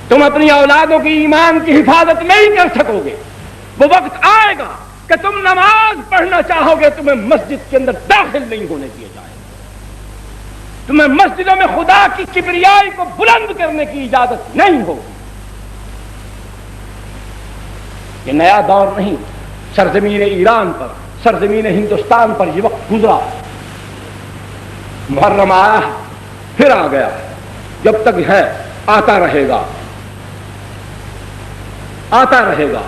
تم اپنی اولادوں کی ایمان کی حفاظت نہیں کر سکو گے. وہ وقت آئے گا کہ تم نماز پڑھنا چاہو گے، تمہیں مسجد کے اندر داخل نہیں ہونے دیا جائے گا. تمہیں مسجدوں میں خدا کی کبریائی کو بلند کرنے کی اجازت نہیں ہوگی. یہ نیا دور نہیں. سرزمین ایران پر، سرزمین ہندوستان پر یہ وقت گزرا. محرم آیا، پھر آ گیا، جب تک ہے آتا رہے گا، آتا رہے گا.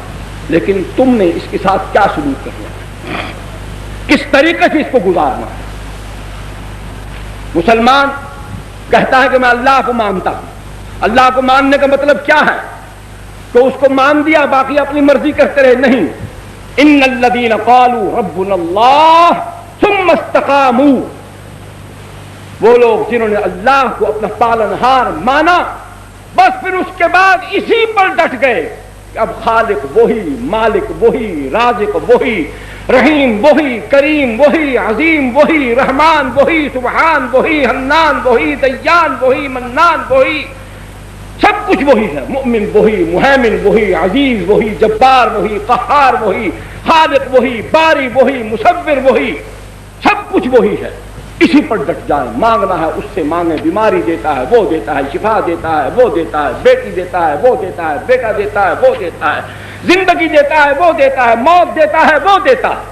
لیکن تم نے اس کے ساتھ کیا سلوک کرنا ہے، کس طریقے سے اس کو گزارنا ہے. مسلمان کہتا ہے کہ میں اللہ کو مانتا ہوں. اللہ کو ماننے کا مطلب کیا ہے؟ تو اس کو مان دیا، باقی اپنی مرضی کرتے رہے. نہیں. ان الذین قالوا ربنا اللہ ثم استقاموا، وہ لوگ جنہوں نے اللہ کو اپنا پالنہار مانا، بس پھر اس کے بعد اسی پر ڈٹ گئے کہ اب خالق وہی، مالک وہی، رازق وہی، رحیم وہی، کریم وہی، عظیم وہی، رحمان وہی، سبحان وہی، حنان وہی، دیان وہی، منان وہی، سب کچھ وہی ہے. مؤمن وہی، مہیمن وہی، عزیز وہی، جبار وہی، قہار وہی، خالق وہی، باری وہی، مصور وہی، سب کچھ وہی ہے. اسی پر ڈٹ جائیں. مانگنا ہے اس سے مانگیں. بیماری دیتا ہے وہ دیتا ہے، شفا دیتا ہے وہ دیتا ہے، بیٹی دیتا ہے وہ دیتا ہے، بیٹا دیتا ہے وہ دیتا ہے، زندگی دیتا ہے وہ دیتا ہے، موت دیتا ہے وہ دیتا ہے.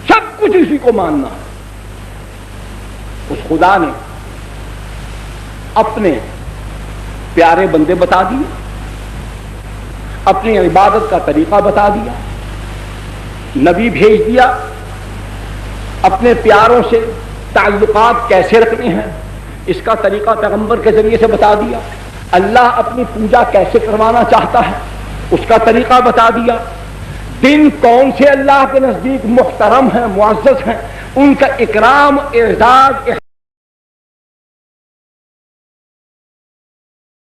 سب کچھ اسی کو ماننا ہے. اس خدا نے اپنے پیارے بندے بتا دیے، اپنی عبادت کا طریقہ بتا دیا، نبی بھیج دیا، اپنے پیاروں سے تعلقات کیسے رکھنے ہیں اس کا طریقہ پیغمبر کے ذریعے سے بتا دیا. اللہ اپنی پوجا کیسے کروانا چاہتا ہے اس کا طریقہ بتا دیا. دن کون سے اللہ کے نزدیک محترم ہیں، معزز ہیں، ان کا اکرام، اعزاز